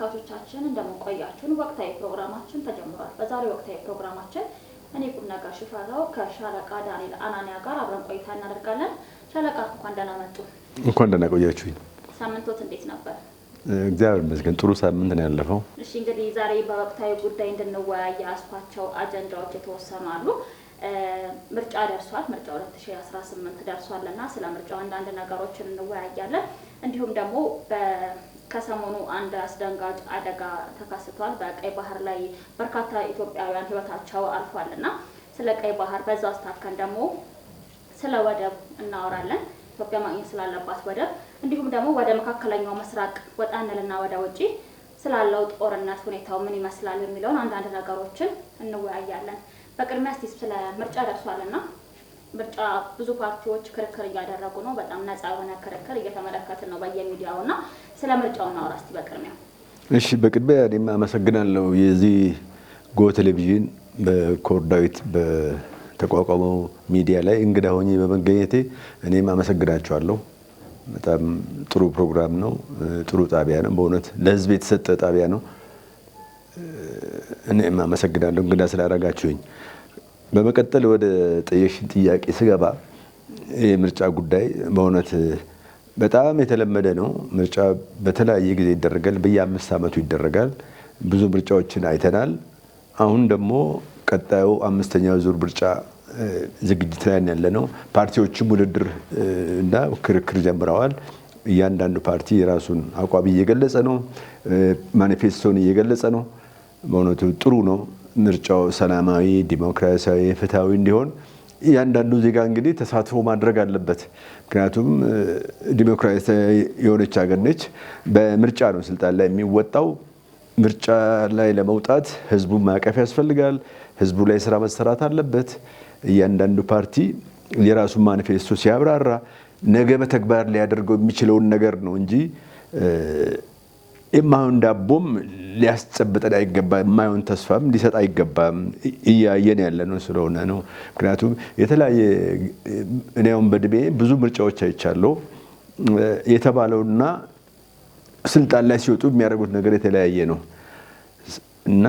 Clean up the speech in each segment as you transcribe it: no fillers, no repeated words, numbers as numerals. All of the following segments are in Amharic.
ተመልካቾቻችን እንደምንቆያችሁን ወቅታዊ ፕሮግራማችን ተጀምሯል። በዛሬው ወቅታዊ ፕሮግራማችን እኔ ቁምነጋር ሽፈራው ከሻለቃ ዳንኤል አናንያ ጋር አብረን ቆይታ እናደርጋለን። ሻለቃ እንኳን ደህና መጡ። እንኳን ደህና ቆያችሁኝ። ሳምንቶት እንዴት ነበር? እግዚአብሔር ይመስገን ጥሩ ሳምንት ነው ያለፈው። እሺ እንግዲህ ዛሬ በወቅታዊ ጉዳይ እንድንወያይ ያስኳቸው አጀንዳዎች የተወሰኑ አሉ። ምርጫ ደርሷል። ምርጫ 2018 ደርሷልና ስለ ምርጫው አንዳንድ ነገሮችን እንወያያለን። እንዲሁም ደግሞ ከሰሞኑ አንድ አስደንጋጭ አደጋ ተከስቷል። በቀይ ባህር ላይ በርካታ ኢትዮጵያውያን ሕይወታቸው አልፏልና ስለ ቀይ ባህር በዛ አስተካከን ደግሞ ስለ ወደብ እናወራለን። ኢትዮጵያ ማግኘት ስላለባት ወደብ እንዲሁም ደግሞ ወደ መካከለኛው ምስራቅ ወጣ እንልና ወደ ውጪ ስላለው ጦርነት ሁኔታው ምን ይመስላል የሚለውን አንዳንድ ነገሮችን እንወያያለን። በቅድሚያ እስቲ ስለ ምርጫ ደርሷልና ምርጫ ብዙ ፓርቲዎች ክርክር እያደረጉ ነው። በጣም ነፃ የሆነ ክርክር እየተመለከትን ነው በየሚዲያውና ስለ ምርጫው እናወራ እስቲ በቅድሚያ። እሺ በቅድሚያ እኔም አመሰግናለሁ። የዚህ ጎ ቴሌቪዥን በኮርዳዊት በተቋቋመው ሚዲያ ላይ እንግዳ ሆኜ በመገኘቴ እኔም አመሰግናቸዋለሁ። በጣም ጥሩ ፕሮግራም ነው። ጥሩ ጣቢያ ነው። በእውነት ለህዝብ የተሰጠ ጣቢያ ነው። እኔም አመሰግናለሁ እንግዳ ስላደረጋችሁኝ። በመቀጠል ወደ ጠየቅሽን ጥያቄ ስገባ የምርጫ ጉዳይ በእውነት በጣም የተለመደ ነው። ምርጫ በተለያየ ጊዜ ይደረጋል። በየ5 ዓመቱ ይደረጋል። ብዙ ምርጫዎችን አይተናል። አሁን ደግሞ ቀጣዩ 5ኛው ዙር ምርጫ ዝግጅት ላይ ያለ ነው። ፓርቲዎችም ውድድር እና ክርክር ጀምረዋል። እያንዳንዱ ፓርቲ የራሱን አቋም እየገለጸ ነው። ማኒፌስቶን እየገለጸ ነው። በእውነቱ ጥሩ ነው። ምርጫው ሰላማዊ፣ ዲሞክራሲያዊ፣ ፍትሃዊ እንዲሆን እያንዳንዱ ዜጋ እንግዲህ ተሳትፎ ማድረግ አለበት። ምክንያቱም ዲሞክራሲያዊ የሆነች ሀገር ነች። በምርጫ ነው ስልጣን ላይ የሚወጣው። ምርጫ ላይ ለመውጣት ህዝቡን ማቀፍ ያስፈልጋል። ህዝቡ ላይ ስራ መሰራት አለበት። እያንዳንዱ ፓርቲ የራሱን ማኒፌስቶ ሲያብራራ ነገ በተግባር ሊያደርገው የሚችለውን ነገር ነው እንጂ የማይሆን ዳቦም ሊያስጨብጠን አይገባም። የማይሆን ተስፋም ሊሰጥ አይገባም። እያየን ያለ ነው ስለሆነ ነው። ምክንያቱም የተለያየ እኔ አሁን በእድሜ ብዙ ምርጫዎች አይቻለሁ። የተባለውና ስልጣን ላይ ሲወጡ የሚያደርጉት ነገር የተለያየ ነው እና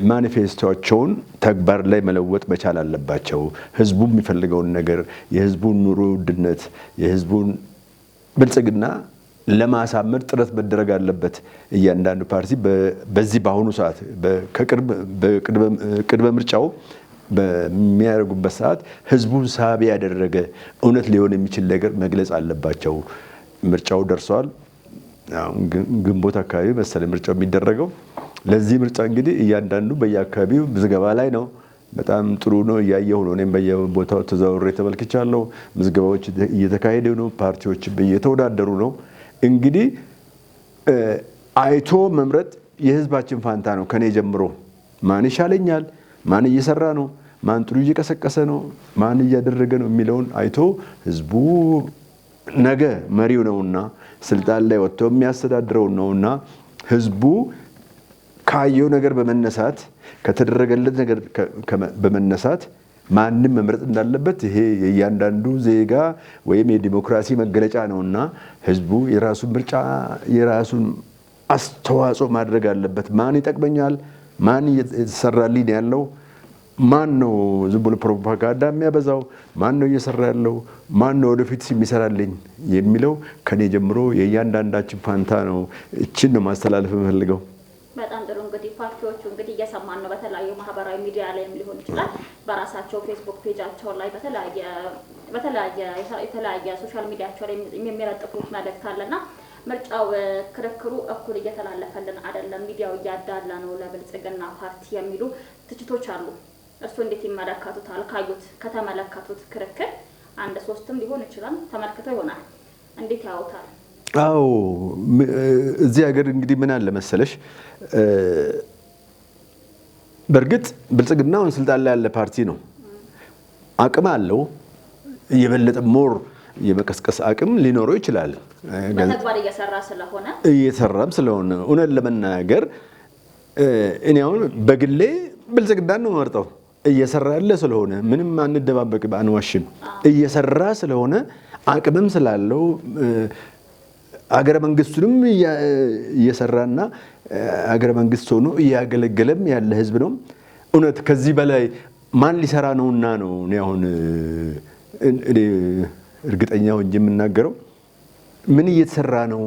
ማኒፌስቶቸውን ተግባር ላይ መለወጥ መቻል አለባቸው። ህዝቡ የሚፈልገውን ነገር የህዝቡን ኑሮ ውድነት፣ የህዝቡን ብልጽግና ለማሳመር ጥረት መደረግ አለበት። እያንዳንዱ ፓርቲ በዚህ በአሁኑ ሰዓት ቅድመ ምርጫው በሚያደርጉበት ሰዓት ህዝቡን ሳቢ ያደረገ እውነት ሊሆን የሚችል ነገር መግለጽ አለባቸው። ምርጫው ደርሷል። ግንቦት አካባቢ መሰለ ምርጫው የሚደረገው። ለዚህ ምርጫ እንግዲህ እያንዳንዱ በየአካባቢው ምዝገባ ላይ ነው። በጣም ጥሩ ነው። እያየሁ ነው። እኔም በየቦታው ተዘዋውሬ ተመልክቻለሁ። ምዝገባዎች እየተካሄዱ ነው። ፓርቲዎች እየተወዳደሩ ነው። እንግዲህ አይቶ መምረጥ የህዝባችን ፋንታ ነው። ከኔ ጀምሮ ማን ይሻለኛል፣ ማን እየሰራ ነው፣ ማን ጥሩ እየቀሰቀሰ ነው፣ ማን እያደረገ ነው የሚለውን አይቶ ህዝቡ ነገ መሪው ነውና ስልጣን ላይ ወጥቶ የሚያስተዳድረው ነውና ህዝቡ ካየው ነገር በመነሳት ከተደረገለት ነገር በመነሳት ማንም መምረጥ እንዳለበት ይሄ የእያንዳንዱ ዜጋ ወይም የዲሞክራሲ መገለጫ ነውና ህዝቡ የራሱን ምርጫ የራሱን አስተዋጽኦ ማድረግ አለበት። ማን ይጠቅመኛል፣ ማን እየሰራልኝ ያለው፣ ማን ነው ዝም ብሎ ፕሮፓጋንዳ የሚያበዛው፣ ማን ነው እየሰራ ያለው፣ ማን ነው ወደፊት የሚሰራልኝ የሚለው ከኔ ጀምሮ የእያንዳንዳችን ፋንታ ነው። እችን ነው ማስተላለፍ የምፈልገው። በጣም ጥሩ። እንግዲህ ፓርቲዎቹ እንግዲህ እየሰማን ነው። በተለያዩ ማህበራዊ ሚዲያ ላይም ሊሆን ይችላል፣ በራሳቸው ፌስቡክ ፔጃቸው ላይ በተለያየ ሶሻል ሚዲያቸው ላይ የሚለጥፉት መልእክት አለና ምርጫው ክርክሩ እኩል እየተላለፈልን አይደለም፣ ሚዲያው እያዳላ ነው ለብልጽግና ፓርቲ የሚሉ ትችቶች አሉ። እሱ እንዴት ይመለከቱታል? ካዩት ከተመለከቱት ክርክር 1-3ም ሊሆን ይችላል ተመልክተው ይሆናል። እንዴት ያውታል? አዎ እዚህ ሀገር እንግዲህ ምን አለ መሰለሽ፣ በእርግጥ ብልጽግናውን ስልጣን ላይ ያለ ፓርቲ ነው። አቅም አለው። የበለጠ ሞር የመቀስቀስ አቅም ሊኖረው ይችላል። በተግባር እየሰራም ስለሆነ እውነት ለመናገር እኔ አሁን በግሌ ብልጽግናን ነው መርጠው። እየሰራ ያለ ስለሆነ ምንም አንደባበቅ አንዋሽም። እየሰራ ስለሆነ አቅምም ስላለው አገረ መንግስቱንም እየሰራና አገረ መንግስት ሆኖ እያገለገለም ያለ ህዝብ ነው። እውነት ከዚህ በላይ ማን ሊሰራ ነውና ነው እኔ አሁን እኔ እርግጠኛ ሆኜ የምናገረው። ምን እየተሰራ ነው?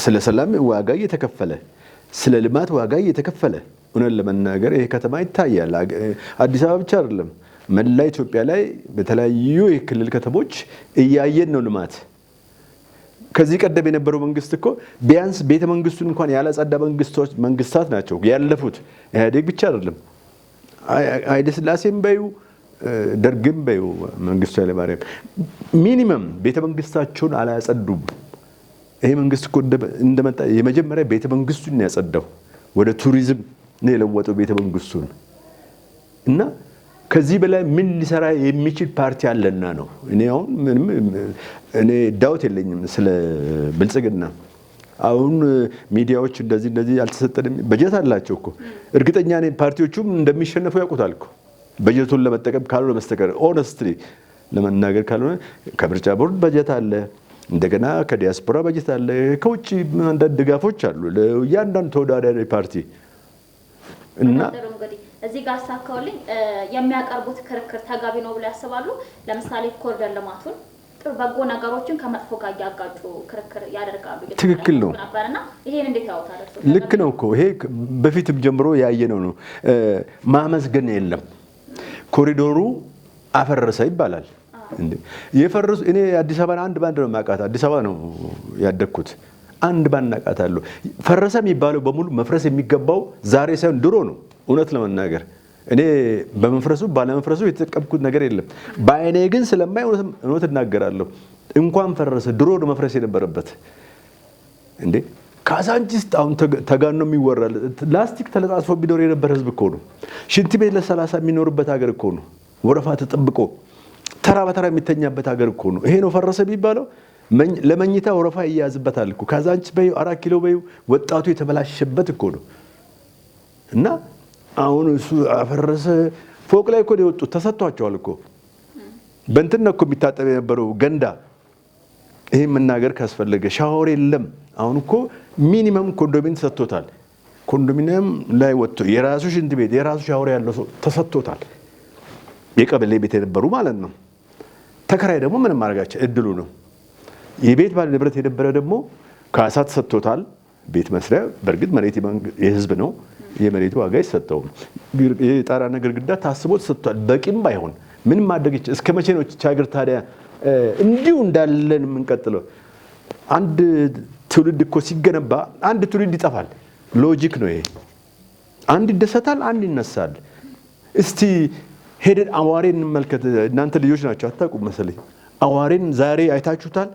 ስለ ሰላም ዋጋ እየተከፈለ፣ ስለ ልማት ዋጋ እየተከፈለ እውነት ለመናገር ይሄ ከተማ ይታያል። አዲስ አበባ ብቻ አይደለም፣ መላ ኢትዮጵያ ላይ በተለያዩ የክልል ከተሞች እያየን ነው ልማት። ከዚህ ቀደም የነበረው መንግስት እኮ ቢያንስ ቤተ መንግስቱን እንኳን ያላጸዳ መንግስታት ናቸው ያለፉት። ኢህአዴግ ብቻ አይደለም፣ ኃይለ ሥላሴም በዩ ደርግም በዩ መንግስቱ ኃይለማርያም ሚኒመም ቤተ መንግስታቸውን አላጸዱም። ይሄ መንግስት እኮ እንደመጣ የመጀመሪያ ቤተ መንግስቱን ያጸዳው፣ ወደ ቱሪዝም ነው የለወጠው ቤተ መንግስቱን። እና ከዚህ በላይ ምን ሊሰራ የሚችል ፓርቲ አለና ነው። እኔ አሁን ምንም እኔ ዳውት የለኝም ስለ ብልጽግና። አሁን ሚዲያዎች እንደዚህ አልተሰጠንም፣ በጀት አላቸው እኮ እርግጠኛ ነኝ ፓርቲዎቹም እንደሚሸነፉ ያውቁታል እኮ በጀቱን ለመጠቀም ካልሆነ በስተቀር ኦነስትሊ ለመናገር ካልሆነ ከምርጫ ቦርድ በጀት አለ፣ እንደገና ከዲያስፖራ በጀት አለ፣ ከውጭ አንዳንድ ድጋፎች አሉ ለእያንዳንዱ ተወዳዳሪ ፓርቲ እና እዚህ ጋር አሳካውልኝ የሚያቀርቡት ክርክር ተጋቢ ነው ብለው ያስባሉ? ለምሳሌ ኮሪደር ልማቱን ጥሩ በጎ ነገሮችን ከመጥፎ ጋር ያጋጩ ክርክር ያደርጋሉ። ትክክል ነው ነበርና ይሄን እንዴት ያውታል? ልክ ነው እኮ ይሄ በፊትም ጀምሮ ያየነው ነው። ማመስገን የለም። ኮሪዶሩ አፈረሰ ይባላል እንዴ? የፈረሱ እኔ አዲስ አበባን አንድ ባንድ ነው የማውቃት። አዲስ አበባ ነው ያደግኩት። አንድ ባንድ አውቃታለሁ። ፈረሰ የሚባለው በሙሉ መፍረስ የሚገባው ዛሬ ሳይሆን ድሮ ነው። እውነት ለመናገር እኔ በመፍረሱ ባለመፍረሱ የተጠቀምኩት ነገር የለም። በአይኔ ግን ስለማይ እውነት እናገራለሁ። እንኳን ፈረሰ ድሮ ነው መፍረስ የነበረበት እንዴ። ካዛንቺስ አሁን ተጋኖ የሚወራል። ላስቲክ ተለጣጥፎ ቢኖር የነበረ ህዝብ እኮ ነው። ሽንት ቤት ለ30 የሚኖርበት ሀገር እኮ ነው። ወረፋ ተጠብቆ ተራ በተራ የሚተኛበት ሀገር እኮ ነው። ይሄ ነው ፈረሰ የሚባለው? ለመኝታ ወረፋ ይያዝበታል እኮ። ካዛንቺስ በዩ 4 ኪሎ በዩ ወጣቱ የተበላሸበት እኮ ነው። እና አሁን እሱ አፈረሰ። ፎቅ ላይ እኮ ነው የወጡት፣ ተሰጥቷቸዋል እኮ። በእንትን ነው እኮ የሚታጠብ የነበረው ገንዳ። ይሄ መናገር ካስፈለገ ሻወር የለም። አሁን እኮ ሚኒመም ኮንዶሚኒየም ተሰጥቶታል። ኮንዶሚኒየም ላይ ወጥቶ የራሱ ሽንት ቤት የራሱ ሻወር ያለው ሰው ተሰጥቶታል። የቀበሌ ቤት የነበሩ ማለት ነው። ተከራይ ደግሞ ምንም ማድረጋቸው እድሉ ነው። የቤት ባለ ንብረት የነበረ ደግሞ ካሳ ተሰጥቶታል። ቤት መስሪያ በእርግጥ መሬት የህዝብ ነው። የመሬቱ ዋጋ ይሰጠው። የጣራና ግድግዳ ታስቦ ተሰጥቷል። በቂም ባይሆን ምን ማድረግ ይችላል? እስከ መቼ ነው ቻገር ታዲያ እንዲሁ እንዳለን የምንቀጥለው? አንድ ትውልድ እኮ ሲገነባ አንድ ትውልድ ይጠፋል። ሎጂክ ነው ይሄ። አንድ ይደሰታል፣ አንድ ይነሳል። እስቲ ሄደን አዋሬን እንመልከት። እናንተ ልጆች ናቸው አታውቁም መሰለኝ። አዋሬን ዛሬ አይታችሁታል?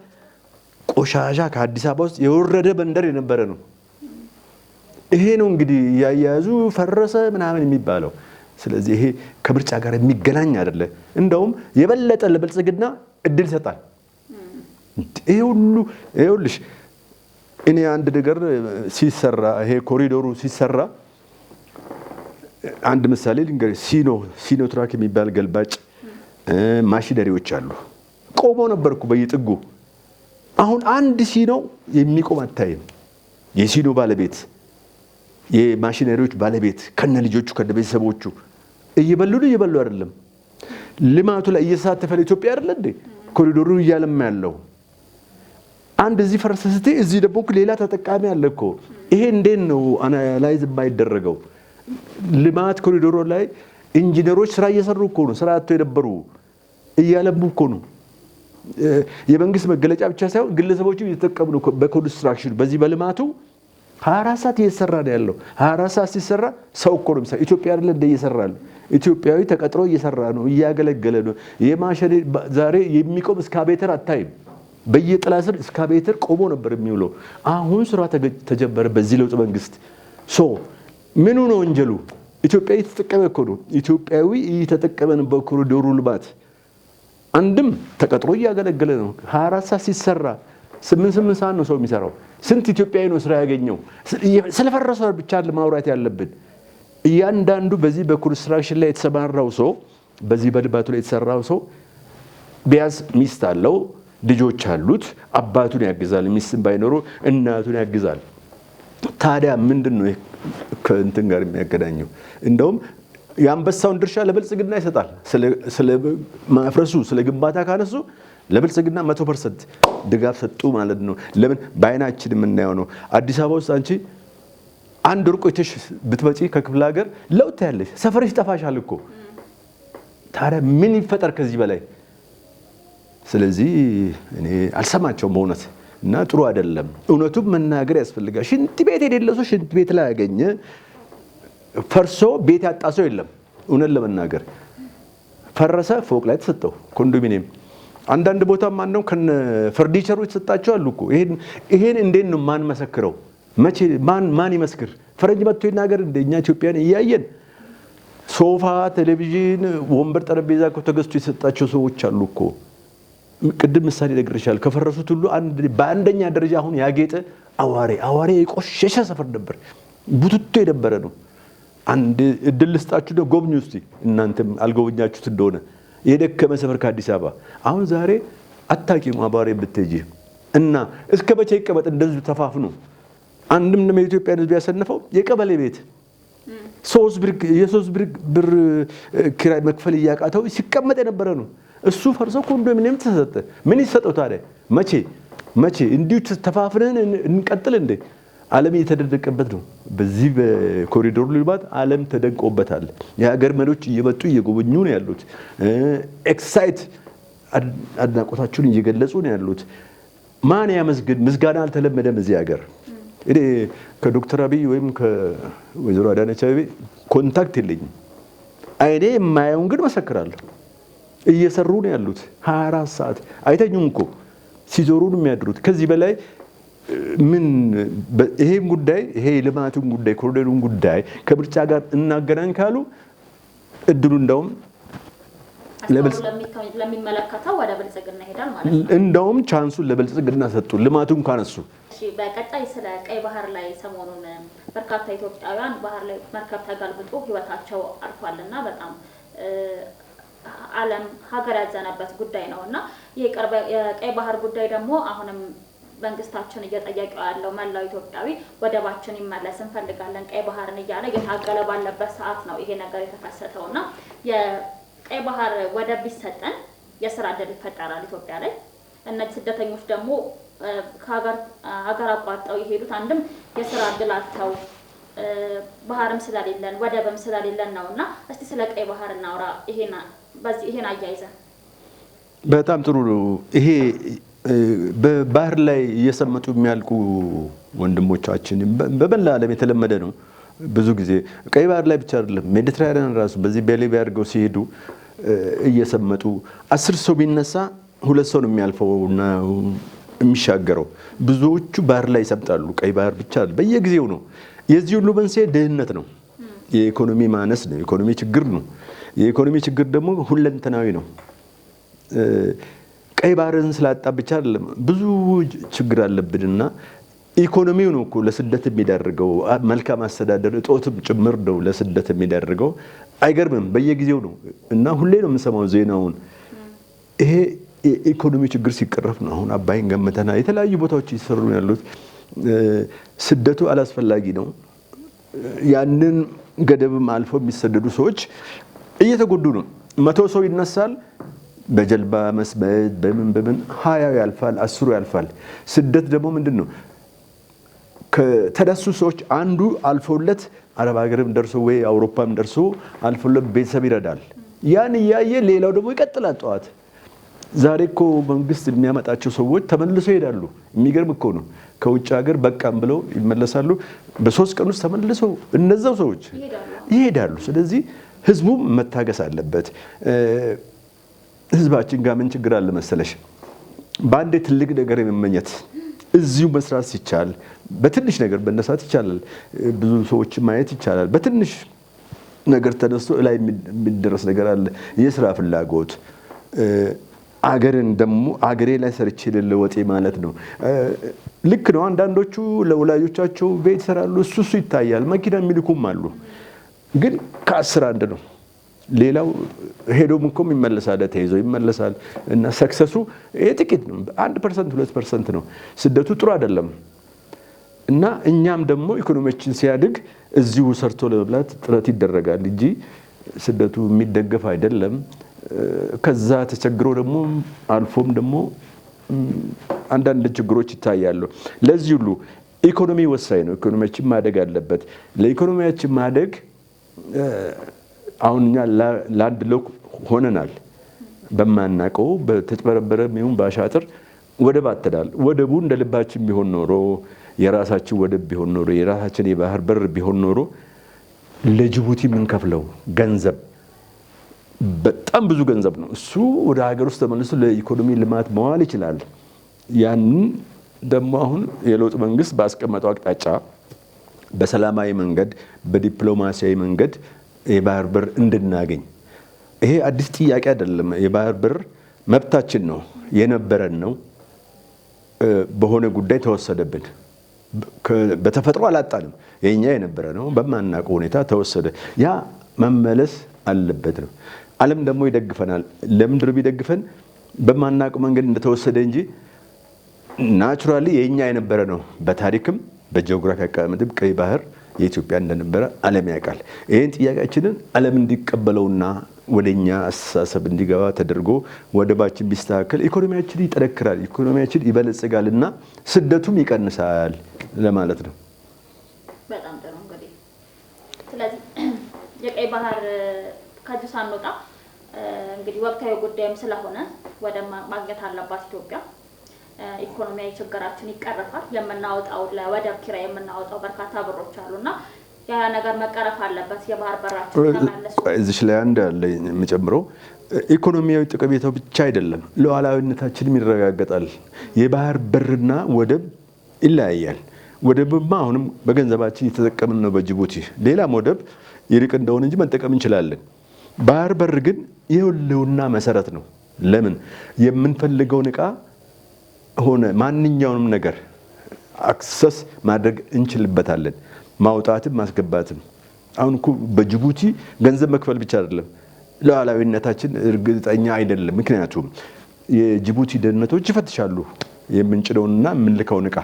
ቆሻሻ ከአዲስ አበባ ውስጥ የወረደ መንደር የነበረ ነው። ይሄ ነው እንግዲህ ያያዙ ፈረሰ ምናምን የሚባለው። ስለዚህ ይሄ ከምርጫ ጋር የሚገናኝ አይደለ። እንደውም የበለጠ ለብልጽግና እድል ይሰጣል። ይሄ ሁሉ ይኸውልሽ፣ እኔ አንድ ነገር ሲሰራ ይሄ ኮሪዶሩ ሲሰራ አንድ ምሳሌ ልንገርሽ። ሲኖ ትራክ የሚባል ገልባጭ ማሽነሪዎች አሉ። ቆሞ ነበርኩ በየጥጉ። አሁን አንድ ሲኖ የሚቆም አታይም። የሲኖ ባለቤት የማሽነሪዎች ባለቤት ከነ ልጆቹ ከነ ቤተሰቦቹ እየበሉ አይደለም። ልማቱ ላይ እየተሳተፈ ኢትዮጵያ አይደለ እንዴ ኮሪዶሩ እያለማ ያለው። አንድ እዚህ ፈረሰ ስትይ እዚህ ደግሞ ሌላ ተጠቃሚ አለ እኮ። ይሄ እንዴት ነው አናላይዝ የማይደረገው? ልማት ኮሪዶሩ ላይ ኢንጂነሮች ስራ እየሰሩ እኮ ነው። ስራ አጥተው የነበሩ እያለሙ እኮ ነው። የመንግስት መገለጫ ብቻ ሳይሆን ግለሰቦቹ እየተጠቀሙ ነው በኮንስትራክሽን። በዚህ በልማቱ 24 ሰዓት እየሰራ ነው ያለው። 24 ሰዓት ሲሰራ ሰው እኮ ነው የሚሰራ። ኢትዮጵያ አይደለ እንደ እየሰራል። ኢትዮጵያዊ ተቀጥሮ እየሰራ ነው፣ እያገለገለ ነው። የማሽኔ ዛሬ የሚቆም እስካቤተር አታይም። በየጥላ ስር እስካቤተር ቆሞ ነበር የሚውለው። አሁን ስራ ተጀመረ በዚህ ለውጥ መንግስት። ምኑ ነው ወንጀሉ? ኢትዮጵያዊ ተጠቀመ እኮ ነው። ኢትዮጵያዊ እየተጠቀመ ነው በኮሪዶሩ ልማት። አንድም ተቀጥሮ እያገለገለ ነው። 24 ሰዓት ሲሰራ 8 ሰዓት ነው ሰው የሚሰራው። ስንት ኢትዮጵያዊ ነው ስራ ያገኘው? ስለፈረሰ ብቻ ለማውራት ያለብን እያንዳንዱ በዚህ በኮንስትራክሽን ላይ የተሰማራው ሰው፣ በዚህ በልማቱ ላይ የተሰራው ሰው ቢያንስ ሚስት አለው፣ ልጆች አሉት፣ አባቱን ያግዛል። ሚስትም ባይኖረው እናቱን ያግዛል። ታዲያ ምንድን ነው ከእንትን ጋር የሚያገናኘው? እንደውም የአንበሳውን ድርሻ ለብልጽግና ይሰጣል። ስለ ማፍረሱ ስለ ግንባታ ካነሱ ለብልጽግና 100% ድጋፍ ሰጡ ማለት ነው። ለምን በአይናችን የምናየው ነው። አዲስ አበባ ውስጥ አንቺ አንድ ሩቅ ይተሽ ብትመጪ ከክፍለ ሀገር ለውጥ ያለሽ ሰፈርሽ ጠፋሻል እኮ። ታዲያ ምን ይፈጠር ከዚህ በላይ? ስለዚህ እኔ አልሰማቸውም በእውነት እና ጥሩ አይደለም። እውነቱም መናገር ያስፈልጋል። ሽንት ቤት የሌለ ሰው ሽንት ቤት ላይ ያገኘ ፈርሶ ቤት ያጣ ሰው የለም። እውነት ለመናገር ፈረሰ፣ ፎቅ ላይ ተሰጠው ኮንዶሚኒየም። አንዳንድ ቦታ ማን ነው ከነ ፈርኒቸሩ የተሰጣቸው አሉ እኮ። ይሄን እንዴት ነው ማን መሰክረው? መቼ ማን ይመስክር? ፈረንጅ መጥቶ ይናገር? እንደኛ ኢትዮጵያን እያየን ሶፋ፣ ቴሌቪዥን፣ ወንበር፣ ጠረጴዛ እኮ ተገዝቶ የሰጣቸው ሰዎች አሉ እኮ። ቅድም ምሳሌ ነግሬሻለሁ። ከፈረሱት ሁሉ በአንደኛ ደረጃ አሁን ያጌጠ አዋሬ የቆሸሸ ሰፈር ነበር፣ ቡትቶ የነበረ ነው። አንድ እድል ልስጣችሁ ነው፣ ጎብኙ እስቲ። እናንተም አልጎበኛችሁት እንደሆነ የደከመ ሰፈር ከአዲስ አበባ አሁን ዛሬ አታቂም። አባሬ ብትሄጂ እና እስከ መቼ ይቀመጥ እንደዚህ ተፋፍኖ? አንድም ነው የኢትዮጵያን ሕዝብ ያሰነፈው የቀበሌ ቤት የሶስት ብር ኪራይ መክፈል እያቃተው ሲቀመጥ የነበረ ነው። እሱ ፈርሶ ኮንዶሚኒየም ተሰጠ። ምን ይሰጠው ታዲያ? መቼ እንዲሁ ተፋፍነን እንቀጥል እንዴ? ዓለም እየተደነቀበት ነው። በዚህ በኮሪዶር ልማት ዓለም ተደንቆበታል። የሀገር መሪዎች እየመጡ እየጎበኙ ነው ያሉት። ኤክሳይት አድናቆታቸውን እየገለጹ ነው ያሉት። ማን ያመስግን? ምስጋና አልተለመደም እዚህ ሀገር። እኔ ከዶክተር አብይ ወይም ከወይዘሮ አዳነች አቤቤ ኮንታክት የለኝም። አይኔ የማየውን ግን መሰክራለሁ። እየሰሩ ነው ያሉት 24 ሰዓት አይተኙም እኮ ሲዞሩ ነው የሚያድሩት። ከዚህ በላይ ምን? ይሄን ጉዳይ ይሄ ልማቱን ጉዳይ ኮሪደሩን ጉዳይ ከምርጫ ጋር እናገናኝ ካሉ እድሉ እንደውም ለሚመለከተው ወደ ብልጽግና ይሄዳል ማለት ነው። እንደውም ቻንሱን ለብልጽግና ሰጡ ልማቱን ካነሱ። እሺ፣ በቀጣይ ስለ ቀይ ባህር ላይ ሰሞኑን በርካታ ኢትዮጵያውያን ባህር ላይ መርከብ ተጋልብጦ ህይወታቸው አልፏልና በጣም ዓለም ሀገር ያዘነበት ጉዳይ ነውና የቀይ ባህር ጉዳይ ደግሞ አሁንም መንግስታችን እየጠየቀው ያለው መላው ኢትዮጵያዊ ወደባችን ይመለስ እንፈልጋለን ቀይ ባህርን እያለ እየታገለ ባለበት ሰዓት ነው ይሄ ነገር የተከሰተውና የቀይ ባህር ወደብ ቢሰጠን የስራ ዕድል ይፈጠራል ኢትዮጵያ ላይ። እነዚህ ስደተኞች ደግሞ ሀገር አቋርጠው የሄዱት አንድም የስራ ዕድል አጥተው ባህርም ስለሌለን ወደብም ስለሌለን ነውና እስቲ ስለ ቀይ ባህር እናውራ። ይሄን አያይዘን በጣም ጥሩ ነው። ይሄ በባህር ላይ እየሰመጡ የሚያልቁ ወንድሞቻችን በመላ ዓለም የተለመደ ነው። ብዙ ጊዜ ቀይ ባህር ላይ ብቻ አይደለም፣ ሜዲትራኒያን ራሱ በዚህ በሊቢያ አድርገው ሲሄዱ እየሰመጡ 10 ሰው ቢነሳ 2 ሰው ነው የሚያልፈውና የሚሻገረው። ብዙዎቹ ባህር ላይ ይሰምጣሉ። ቀይ ባህር ብቻ በየጊዜው ነው። የዚህ ሁሉ መንስኤ ድህነት ነው፣ የኢኮኖሚ ማነስ ነው፣ የኢኮኖሚ ችግር ነው። የኢኮኖሚ ችግር ደግሞ ሁለንተናዊ ነው። ቀይ ባህርን ስላጣ ብቻ አይደለም፣ ብዙ ችግር አለብንና ኢኮኖሚው ነው እኮ ለስደት የሚዳርገው። መልካም አስተዳደር እጦትም ጭምር ነው ለስደት የሚዳርገው። አይገርምም? በየጊዜው ነው እና ሁሌ ነው የምንሰማው ዜናውን። ይሄ የኢኮኖሚ ችግር ሲቀረፍ ነው አሁን አባይን ገምተና የተለያዩ ቦታዎች እየተሰሩ ያሉት። ስደቱ አላስፈላጊ ነው። ያንን ገደብም አልፎ የሚሰደዱ ሰዎች እየተጎዱ ነው። 100 ሰው ይነሳል በጀልባ መስመጥ በምን 20 ያልፋል፣ 10 ያልፋል። ስደት ደግሞ ምንድን ነው? ከተነሱ ሰዎች አንዱ አልፎለት አረብ ሀገርም ደርሶ ወይ አውሮፓም ደርሶ አልፎለት ቤተሰብ ይረዳል። ያን እያየ ሌላው ደግሞ ይቀጥላል። ጠዋት ዛሬ እኮ መንግስት የሚያመጣቸው ሰዎች ተመልሶ ይሄዳሉ። የሚገርም እኮ ነው። ከውጭ ሀገር በቃም ብለው ይመለሳሉ። በ3 ቀን ውስጥ ተመልሰው እነዛው ሰዎች ይሄዳሉ። ስለዚህ ህዝቡም መታገስ አለበት። ህዝባችን ጋር ምን ችግር አለ መሰለሽ? በአንዴ ትልቅ ነገር የመመኘት እዚሁ መስራት ሲቻል በትንሽ ነገር መነሳት ይቻላል። ብዙ ሰዎች ማየት ይቻላል። በትንሽ ነገር ተነስቶ ላይ የሚደረስ ነገር አለ። የስራ ፍላጎት አገርን ደግሞ አገሬ ላይ ሰርቼ ልለወጥ ማለት ነው። ልክ ነው። አንዳንዶቹ ለወላጆቻቸው ቤት ይሰራሉ። እሱ ይታያል። መኪና የሚልኩም አሉ። ግን ከ10 አንድ ነው። ሌላው ሄዶም እኮ ይመለሳል ተይዞ ይመለሳል እና ሰክሰሱ ጥቂት ነው 1% 2% ነው ስደቱ ጥሩ አይደለም እና እኛም ደግሞ ኢኮኖሚያችን ሲያድግ እዚሁ ሰርቶ ለመብላት ጥረት ይደረጋል እንጂ ስደቱ የሚደገፍ አይደለም ከዛ ተቸግሮ ደግሞ አልፎም ደግሞ አንዳንድ ችግሮች ይታያሉ ለዚህ ሁሉ ኢኮኖሚ ወሳኝ ነው ኢኮኖሚያችን ማደግ አለበት ለኢኮኖሚያችን ማደግ አሁንኛ ላንድ ሎክ ሆነናል በማናቀው በተጨበረበረ ሚሁን ባሻጥር ወደብ አጥተናል ወደቡ እንደልባችን ቢሆን ኖሮ የራሳችን ወደብ ቢሆን ኖሮ የራሳችን የባህር በር ቢሆን ኖሮ ለጅቡቲ ምን ከፍለው ገንዘብ በጣም ብዙ ገንዘብ ነው እሱ ወደ ሀገር ውስጥ ተመልሶ ለኢኮኖሚ ልማት መዋል ይችላል ያን ደግሞ አሁን የለውጥ መንግስት ባስቀመጠው አቅጣጫ በሰላማዊ መንገድ በዲፕሎማሲያዊ መንገድ የባህር በር እንድናገኝ ይሄ አዲስ ጥያቄ አይደለም የባህር በር መብታችን ነው የነበረን ነው በሆነ ጉዳይ ተወሰደብን በተፈጥሮ አላጣንም የኛ የነበረ ነው በማናውቀው ሁኔታ ተወሰደ ያ መመለስ አለበት ነው ዓለም ደግሞ ይደግፈናል ለምድር ቢደግፈን በማናውቀው መንገድ እንደተወሰደ እንጂ ናቹራሊ የኛ የነበረ ነው በታሪክም በጂኦግራፊ አቀማመጥም ቀይ ባህር የኢትዮጵያ እንደነበረ ዓለም ያውቃል ይሄን ጥያቄያችንን ዓለም እንዲቀበለውና ወደኛ አስተሳሰብ እንዲገባ ተደርጎ ወደባችን ቢስተካከል ኢኮኖሚያችን ይጠነክራል ኢኮኖሚያችን ይበለጽጋልና ስደቱም ይቀንሳል ለማለት ነው በጣም ጥሩ እንግዲህ ስለዚህ የቀይ ባህር ከዚህ ሳንወጣ እንግዲህ ወቅታዊ ጉዳይም ስለሆነ ወደ ማግኘት አለባት ኢትዮጵያ ኢኮኖሚያዊ ችግራችን ይቀርፋል የምናወጣው ለወደብ ኪራይ የምናወጣው በርካታ ብሮች አሉና ያ ነገር መቀረፍ አለበት የባህር በራችን ተመለሱ እዚህ ላይ አንድ አለ የምጨምረው ኢኮኖሚያዊ ጥቅሜታው ብቻ አይደለም ሉዓላዊነታችንም ይረጋገጣል የባህር በርና ወደብ ይለያያል ወደብማ አሁንም በገንዘባችን እየተጠቀምን ነው በጅቡቲ ሌላም ወደብ ይርቅ እንደሆነ እንጂ መጠቀም እንችላለን ባህር በር ግን የሁሉና መሰረት ነው ለምን የምንፈልገውን ዕቃ ሆነ ማንኛውንም ነገር አክሰስ ማድረግ እንችልበታለን ማውጣትም ማስገባትም አሁን እኮ በጅቡቲ ገንዘብ መክፈል ብቻ አይደለም ሉዓላዊነታችን እርግጠኛ አይደለም ምክንያቱም የጅቡቲ ደህንነቶች ይፈትሻሉ የምንጭነውና የምንልከውን ዕቃ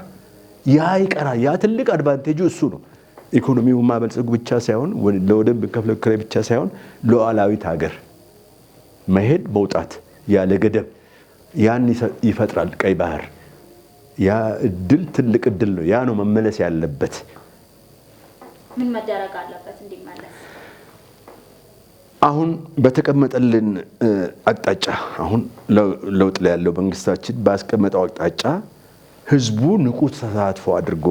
ያ ይቀራል ያ ትልቅ አድቫንቴጁ እሱ ነው ኢኮኖሚው ማበልጸጉ ብቻ ሳይሆን ለወደብ ከፍለ ክራይ ብቻ ሳይሆን ሉዓላዊት ሀገር መሄድ መውጣት ያለ ገደብ ያን ይፈጥራል ቀይ ባህር ያ እድል ትልቅ እድል ነው ያ ነው መመለስ ያለበት ምን መደረግ አለበት እንዲመለስ አሁን በተቀመጠልን አቅጣጫ አሁን ለውጥ ላይ ያለው መንግስታችን ባስቀመጠው አቅጣጫ ህዝቡ ንቁ ተሳትፎ አድርጎ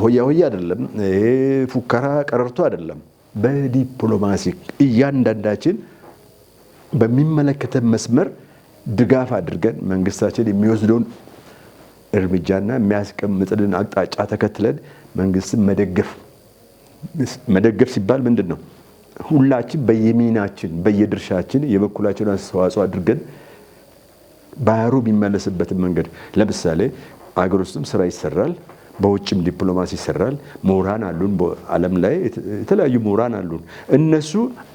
ሆያ አይደለም ይሄ ፉከራ ቀረርቶ አይደለም በዲፕሎማሲ እያንዳንዳችን በሚመለከተ መስመር ድጋፍ አድርገን መንግስታችን የሚወስደውን እርምጃና የሚያስቀምጥልን አቅጣጫ ተከትለን መንግስትን መደገፍ ሲባል ምንድነው ሁላችን በየሚናችን በየድርሻችን የበኩላችንን አስተዋጽኦ አድርገን ባህሩ የሚመለስበትን መንገድ ለምሳሌ አገር ውስጥም ስራ ይሰራል በውጭም ዲፕሎማሲ ይሰራል ምሁራን አሉን በዓለም ላይ የተለያዩ ምሁራን አሉን እነሱ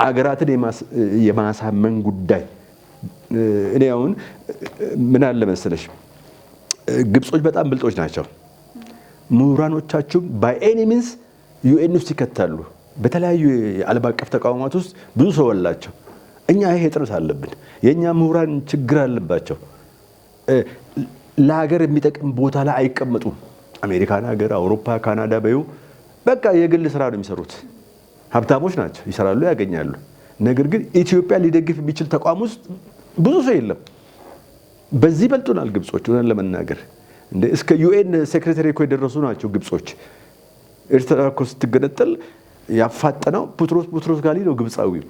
አገራትን የማሳመን ጉዳይ እኔ አሁን ምን አለ መሰለሽ ግብጾች በጣም ብልጦች ናቸው ምሁራኖቻቸው ባይ ኤኒ ሚንስ ዩኤን ውስጥ ይከታሉ በተለያዩ የዓለም አቀፍ ተቋማት ውስጥ ብዙ ሰው አላቸው እኛ ይሄ ጥረት አለብን የኛ ምሁራን ችግር አለባቸው ለሀገር የሚጠቅም ቦታ ላይ አይቀመጡም አሜሪካን ሀገር አውሮፓ ካናዳ በዩ በቃ የግል ስራ ነው የሚሰሩት ሀብታሞች ናቸው ይሰራሉ ያገኛሉ ነገር ግን ኢትዮጵያ ሊደግፍ የሚችል ተቋም ውስጥ ብዙ ሰው የለም በዚህ በልጡናል ግብጾች ሆነን ለመናገር እንደ እስከ ዩኤን ሴክሬታሪ እኮ የደረሱ ናቸው ግብጾች ኤርትራ እኮ ስትገነጠል ያፋጠነው ቡትሮስ ጋሊ ነው ግብጻዊው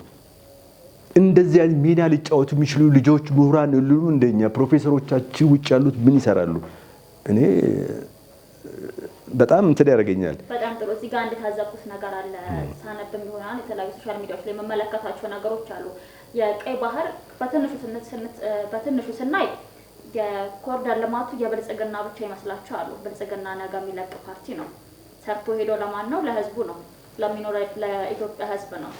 እንደዚህ አይነት ሚና ሊጫወቱ የሚችሉ ልጆች ምሁራን ሁሉ እንደኛ ፕሮፌሰሮቻችን ውጭ ያሉት ምን ይሰራሉ እኔ በጣም እንትን ያደርገኛል በጣም ጥሩ እዚህ ጋር እንደታዘብኩት ነገር አለ ሳነብም ይሆናል የተለያዩ ሶሻል ሚዲያዎች ላይ መመለከታቸው ነገሮች አሉ የቀይ ባህር በትንሹ ስናይ የኮሪደር ልማቱ የብልጽግና ብቻ ይመስላችኋል ብልጽግና ነገ የሚለቅ ፓርቲ ነው ሰርቶ ሄዶ ለማን ነው ለህዝቡ ነው ለሚኖር ለኢትዮጵያ ህዝብ ነው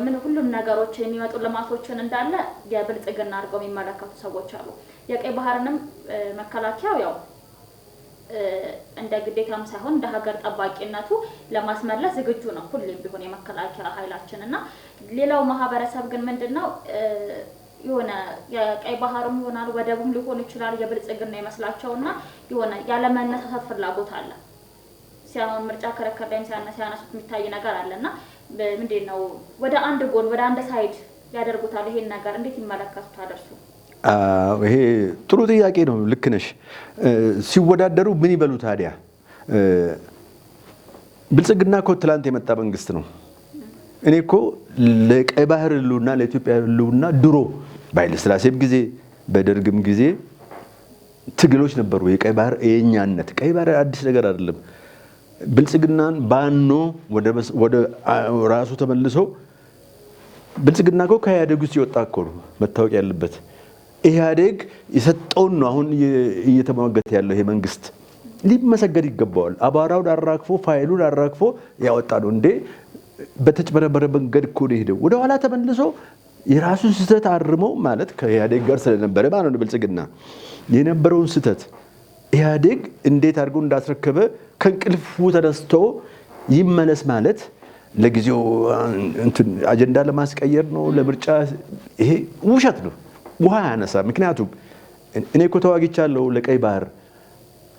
ምን ሁሉም ነገሮች የሚመጡ ልማቶችን እንዳለ የብልጽግና አድርገው የሚመለከቱ ሰዎች አሉ። የቀይ ባህርንም መከላከያው ያው እንደ ግዴታም ሳይሆን እንደ ሀገር ጠባቂነቱ ለማስመለስ ዝግጁ ነው ሁሌም ቢሆን የመከላከያ ኃይላችን እና ሌላው ማህበረሰብ ግን ምንድነው የሆነ የቀይ ባህርም ይሆናል ወደቡም ሊሆን ይችላል የብልጽግና ይመስላቸውና የሆነ ያለመነሳሳት ፍላጎት አለ። ሲያውን ምርጫ ከረከር ላይም ሲያነሱት የሚታይ ነገር አለና ምንድነው ወደ አንድ ጎን ወደ አንድ ሳይድ ያደርጉታል። ይሄን ነገር እንዴት ይመለከቱታል እርሱ? ይሄ ጥሩ ጥያቄ ነው። ልክ ነሽ። ሲወዳደሩ ምን ይበሉ ታዲያ? ብልጽግና እኮ ትላንት የመጣ መንግስት ነው። እኔ እኮ ለቀይ ባህር ህልውና ለኢትዮጵያ ህልውና ድሮ በኃይለ ሥላሴም ጊዜ በደርግም ጊዜ ትግሎች ነበሩ። የቀይ ባህር የኛነት ቀይ ባህር አዲስ ነገር አይደለም። ብልጽግናን ባኖ ወደ ራሱ ተመልሶ ብልጽግና እኮ ከኢህአዴግ ውስጥ የወጣ እኮ ነው መታወቅ ያለበት። ኢህአዴግ የሰጠውን ነው አሁን እየተሟገተ ያለው ይሄ መንግስት። ሊመሰገድ ይገባዋል። አባራውን አራግፎ ፋይሉን አራግፎ ያወጣ ነው እንዴ። በተጭበረበረ መንገድ እኮ ነው ሄደው ወደ ኋላ ተመልሶ የራሱን ስህተት አርሞ ማለት ከኢህአዴግ ጋር ስለነበረ ማለት ነው ብልጽግና የነበረውን ስህተት ኢህአዴግ እንዴት አድርጎ እንዳስረከበ ከእንቅልፉ ተነስቶ ይመለስ ማለት ለጊዜው እንትን አጀንዳ ለማስቀየር ነው ለምርጫ። ይሄ ውሸት ነው። ውሃ ያነሳ። ምክንያቱም እኔ እኮ ተዋግቻለሁ ለቀይ ባህር።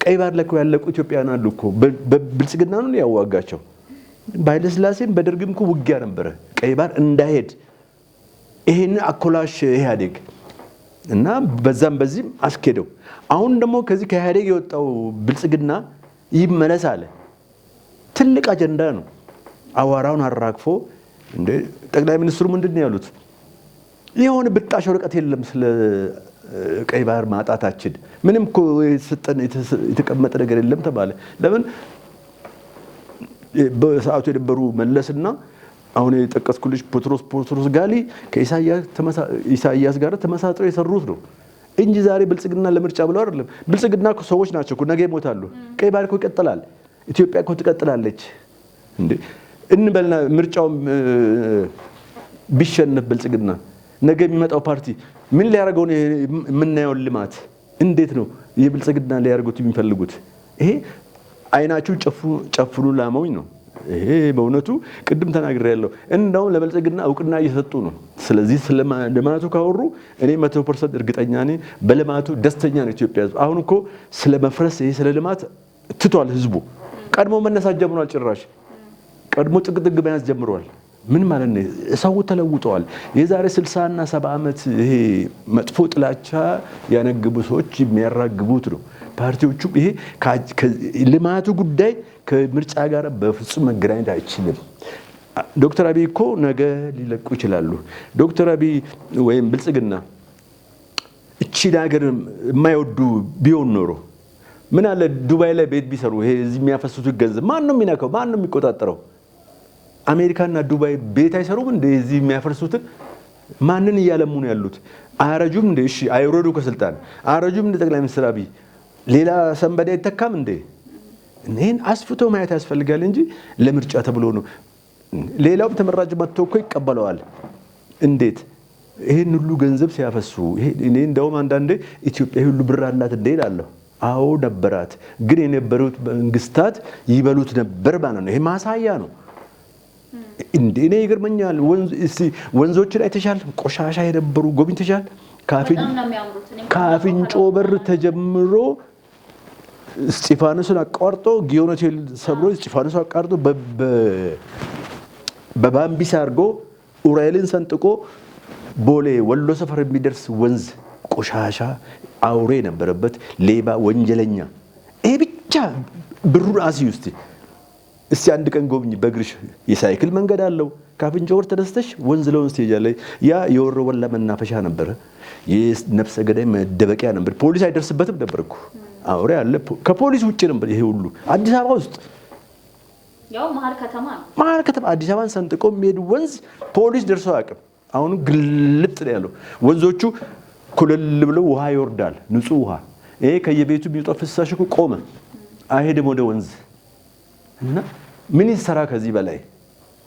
ቀይ ባህር ለኮ ያለቁ ኢትዮጵያውያን አሉ እኮ በብልጽግና ነው ያዋጋቸው። በኃይለ ሥላሴም በደርግም እኮ ውጊያ ነበረ ቀይ ባህር እንዳይሄድ። ይሄን አኮላሽ ኢህአዴግ እና በዛም በዚህም አስኬደው። አሁን ደግሞ ከዚህ ከኢህአዴግ የወጣው ብልጽግና ይመለስ አለ። ትልቅ አጀንዳ ነው። አዋራውን አራግፎ እንደ ጠቅላይ ሚኒስትሩ ምንድነው ያሉት? የሆነ ብጣሽ ወረቀት የለም ስለ ቀይ ባህር ማጣታችን። ምንም እኮ የተቀመጠ ነገር የለም ተባለ። ለምን? በሰዓቱ የነበሩ መለስና አሁን የጠቀስኩልሽ ጴጥሮስ ጋሊ ከኢሳያስ ጋር ተመሳጥረው የሰሩት ነው እንጂ ዛሬ ብልጽግና ለምርጫ ብለው አይደለም። ብልጽግና እኮ ሰዎች ናቸው እኮ ነገ ይሞታሉ። ቀይ ባህር እኮ ይቀጥላል። ኢትዮጵያ እኮ ትቀጥላለች እንዴ። እንበልና ምርጫው ቢሸነፍ ብልጽግና ነገ የሚመጣው ፓርቲ ምን ሊያደርገው ነው? የምናየው ልማት እንዴት ነው የብልጽግና ሊያደርጉት የሚፈልጉት? ይሄ አይናችሁ ጨፍኑ ላመውኝ ነው። ይሄ በእውነቱ ቅድም ተናግሬያለሁ። እንደውም ለብልጽግና እውቅና እየሰጡ ነው። ስለዚህ ስለ ልማቱ ካወሩ እኔ 100% እርግጠኛ ነኝ በልማቱ ደስተኛ ነው ኢትዮጵያ ሕዝብ። አሁን እኮ ስለ መፍረስ ይሄ ስለ ልማት ትቷል ህዝቡ። ቀድሞ መነሳት ጀምሯል። ጭራሽ ቀድሞ ጥግጥግ መያዝ ጀምሯል። ምን ማለት ነው? ሰው ተለውጠዋል። የዛሬ 60 እና 70 ዓመት ይሄ መጥፎ ጥላቻ ያነግቡ ሰዎች የሚያራግቡት ነው። ፓርቲዎቹ ይሄ ልማቱ ጉዳይ ከምርጫ ጋር በፍጹም መገናኘት አይችልም። ዶክተር አብይ እኮ ነገ ሊለቁ ይችላሉ። ዶክተር አብይ ወይም ብልጽግና እቺ ነገር የማይወዱ ቢሆን ኖሮ ምን አለ ዱባይ ላይ ቤት ቢሰሩ። ይሄ እዚህ የሚያፈሱት ገንዘብ ማን ነው የሚነካው? ማን ነው የሚቆጣጠረው? አሜሪካና ዱባይ ቤት አይሰሩም እንደ እዚህ የሚያፈርሱትን? ማንን እያለሙ ነው ያሉት? አያረጁም እንደ? እሺ አይወረዱ ከስልጣን አያረጁም እንደ? ጠቅላይ ሚኒስትር አብይ ሌላ ሰንበዴ አይተካም እንደ? ይሄን አስፍቶ ማየት ያስፈልጋል እንጂ ለምርጫ ተብሎ ነው። ሌላውም ተመራጭ መጥቶ እኮ ይቀበለዋል። እንዴት ይሄን ሁሉ ገንዘብ ሲያፈሱ? እኔ እንደውም አንዳንዴ ኢትዮጵያ ሁሉ ብር አላት እንደ እላለሁ። አዎ ነበራት፣ ግን የነበሩት መንግስታት ይበሉት ነበር ማለት ነው። ይሄ ማሳያ ነው። እንዴ እኔ ይገርመኛል። ወንዞችን አይተሻል? ቆሻሻ የነበሩ ጎብኝተሻል? ከአፍንጮ በር ተጀምሮ እስጢፋኖስን አቋርጦ ጊዮን ሆቴል ሰብሮ እስጢፋኖስን አቋርጦ በባምቢስ አድርጎ ኡራኤልን ሰንጥቆ ቦሌ ወሎ ሰፈር የሚደርስ ወንዝ ቆሻሻ አውሬ የነበረበት ሌባ ወንጀለኛ። ይሄ ብቻ ብሩን አስዩ እስቲ አንድ ቀን ጎብኝ በእግርሽ። የሳይክል መንገድ አለው። ከአፍንጮ በር ተነስተሽ ወንዝ ለወንዝ ትሄጃለሽ። ያ የወሮበላ መናፈሻ ነበረ። የነፍሰ ገዳይ መደበቂያ ነበር። ፖሊስ አይደርስበትም ነበር እኮ። አውሬ አለ። ከፖሊስ ውጭ ነበር ይሄ ሁሉ። አዲስ አበባ ውስጥ ያው መሀል ከተማ አዲስ አበባን ሰንጥቆ የሚሄድ ወንዝ ፖሊስ ደርሶ አያውቅም። አሁን ግልጥ ነው ያለው። ወንዞቹ ኩልል ብለው ውሃ ይወርዳል፣ ንጹህ ውሃ። ይሄ ከየቤቱ የሚወጣው ፍሳሽ እኮ ቆመ፣ አይሄድም ወደ ወንዝ። እና ምን ይሰራ ከዚህ በላይ?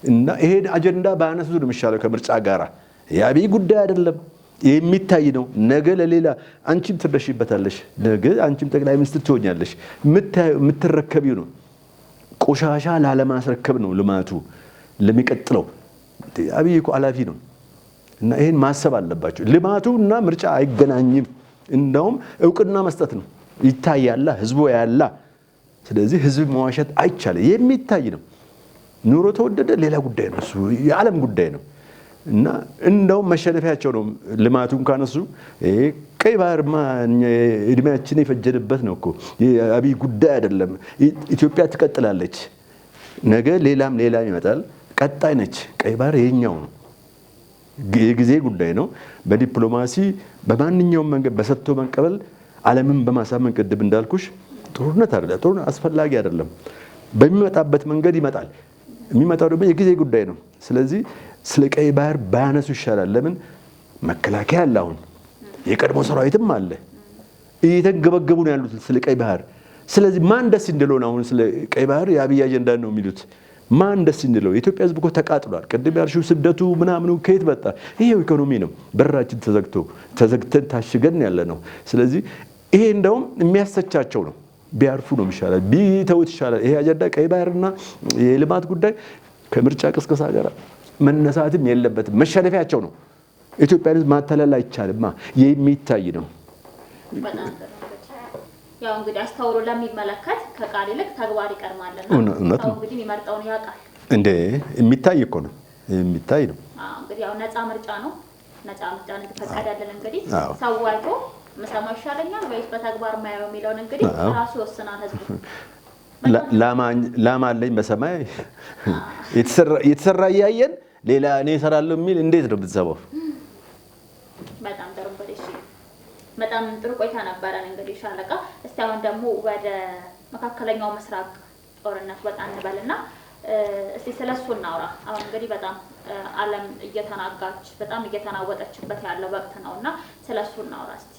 እና ይሄን አጀንዳ ባያነሱት ነው የሚሻለው ከምርጫ ጋራ። የአብይ ጉዳይ አይደለም፣ የሚታይ ነው። ነገ ለሌላ አንቺም ትደርሺበታለሽ። ነገ አንቺም ጠቅላይ ሚኒስትር ትሆኛለሽ። የምትረከቢው ነው። ቆሻሻ ላለማስረከብ ነው ልማቱ ለሚቀጥለው። አብይ እኮ ኃላፊ ነው እና ይሄን ማሰብ አለባቸው። ልማቱ እና ምርጫ አይገናኝም። እንደውም እውቅና መስጠት ነው። ይታያላ፣ ህዝቡ ያላ። ስለዚህ ህዝብ መዋሸት አይቻልም። የሚታይ ነው። ኑሮ ተወደደ ሌላ ጉዳይ ነው፣ እሱ የዓለም ጉዳይ ነው እና እንደውም መሸነፊያቸው ነው። ልማቱን ካነሱ ቀይ ባህርማ እድሜያችን የፈጀንበት ነው እኮ የአብይ ጉዳይ አይደለም። ኢትዮጵያ ትቀጥላለች። ነገ ሌላም ይመጣል። ቀጣይ ነች። ቀይ ባህር የኛው ነው። የጊዜ ጉዳይ ነው። በዲፕሎማሲ በማንኛውም መንገድ በሰጥቶ መቀበል ዓለምን በማሳመን ቅድም እንዳልኩሽ ጦርነት አይደለም። ጦርነት አስፈላጊ አይደለም። በሚመጣበት መንገድ ይመጣል። የሚመጣው ደግሞ የጊዜ ጉዳይ ነው። ስለዚህ ስለ ቀይ ባህር ባያነሱ ይሻላል። ለምን መከላከያ አለ፣ አሁን የቀድሞ ሰራዊትም አለ፣ እየተገበገቡ ነው ያሉት ስለ ቀይ ባህር። ስለዚህ ማን ደስ እንድለው ነው አሁን ስለ ቀይ ባህር የአብይ አጀንዳ ነው የሚሉት? ማን ደስ እንድለው? የኢትዮጵያ ሕዝብ እኮ ተቃጥሏል። ቅድም ያልሽው ስደቱ ምናምኑ ከየት መጣ? ይሄው ኢኮኖሚ ነው። በራችን ተዘግተን ታሽገን ያለ ነው። ስለዚህ ይሄ እንደውም የሚያሰቻቸው ነው። ቢያርፉ ነው ይሻላል፣ ቢተውት ይሻላል። ይሄ አጀንዳ ቀይ ባህርና የልማት ጉዳይ ከምርጫ ቅስቀሳ ጋር መነሳትም የለበትም። መሸነፊያቸው ነው። ኢትዮጵያን ሕዝብ ማታለል አይቻልማ። የሚታይ ነው። ያው እንግዲህ አስተውሎ ለሚመለከት ከቃል ይልቅ ተግባር ይቀርማልና ሰው እንግዲህ የሚመርጠውን ያውቃል። እንዴ የሚታይ እኮ ነው። የሚታይ ነው። እንግዲህ ያው ነፃ ምርጫ ነው። ነፃ ምርጫ ነው ተፈቀደልን። እንግዲህ ሰው አይቶ መሰማው ይሻለኛል ወይስ በተግባር ማየው የሚለውን እንግዲህ ራሱ ወስናል ህዝቡ። ላማ አለኝ በሰማይ የተሰራ እያየን ሌላ እኔ እሰራለሁ የሚል እንዴት ነው የምትሰማው? በጣም ጥሩ። እንግዲህ በጣም ጥሩ ቆይታ ነበረን። እንግዲህ ሻለቃ እስቲ አሁን ደግሞ ወደ መካከለኛው ምስራቅ ጦርነት ወጣ እንበልና እስቲ ስለሱ እናውራ። አሁን እንግዲህ በጣም ዓለም እየተናጋች በጣም እየተናወጠችበት ያለው ወቅት ነውና ስለሱ እናውራ እስቲ።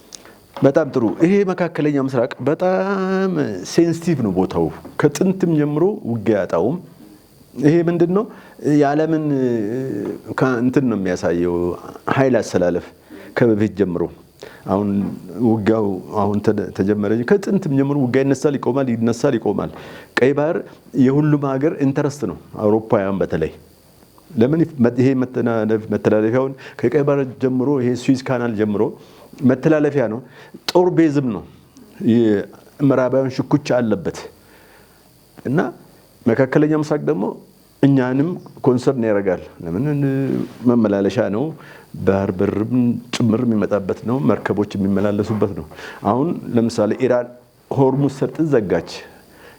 በጣም ጥሩ። ይሄ መካከለኛው ምስራቅ በጣም ሴንሲቲቭ ነው ቦታው። ከጥንትም ጀምሮ ውጊያ ያጣውም። ይሄ ምንድነው የዓለምን እንትን ነው የሚያሳየው ኃይል አሰላለፍ ከበፊት ጀምሮ። አሁን ውጊያው አሁን ተጀመረ። ከጥንትም ጀምሮ ውጊያ ይነሳል ይቆማል፣ ይነሳል ይቆማል። ቀይ ባህር የሁሉም ሀገር ኢንተረስት ነው፣ አውሮፓውያን በተለይ። ለምን ይሄ መተላለፊያውን ከቀይ ባህር ጀምሮ ይሄ ስዊዝ ካናል ጀምሮ መተላለፊያ ነው። ጦር ቤዝም ነው። የምዕራባውያን ሽኩቻ አለበት እና መካከለኛ ምስራቅ ደግሞ እኛንም ኮንሰርን ያደርጋል። ለምን መመላለሻ ነው። ባህር በርም ጭምር የሚመጣበት ነው። መርከቦች የሚመላለሱበት ነው። አሁን ለምሳሌ ኢራን ሆርሙዝ ሰርጥን ዘጋች።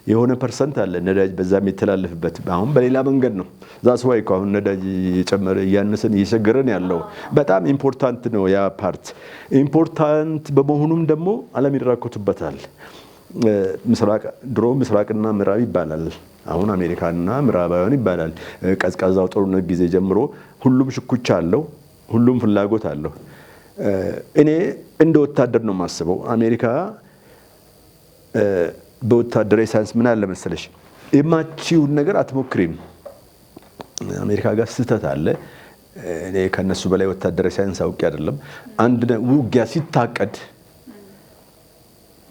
የሆነ ፐርሰንት አለ ነዳጅ በዛ የሚተላለፍበት። አሁን በሌላ መንገድ ነው። ዛስ ዋይ እኮ አሁን ነዳጅ የጨመረ እያነሰን እየቸገረን ያለው በጣም ኢምፖርታንት ነው። ያ ፓርት ኢምፖርታንት በመሆኑም ደግሞ ዓለም ይራኮቱበታል። ድሮ ምስራቅና ምዕራብ ይባላል። አሁን አሜሪካና ምዕራባውያን ይባላል። ቀዝቃዛው ጦርነት ጊዜ ጀምሮ ሁሉም ሽኩቻ አለው፣ ሁሉም ፍላጎት አለው። እኔ እንደ ወታደር ነው የማስበው። አሜሪካ በወታደራዊ ሳይንስ ምን አለ መሰለሽ፣ የማቺውን ነገር አትሞክሪም። አሜሪካ ጋር ስህተት አለ። እኔ ከነሱ በላይ ወታደራዊ ሳይንስ አውቄ አይደለም። አንድ ውጊያ ሲታቀድ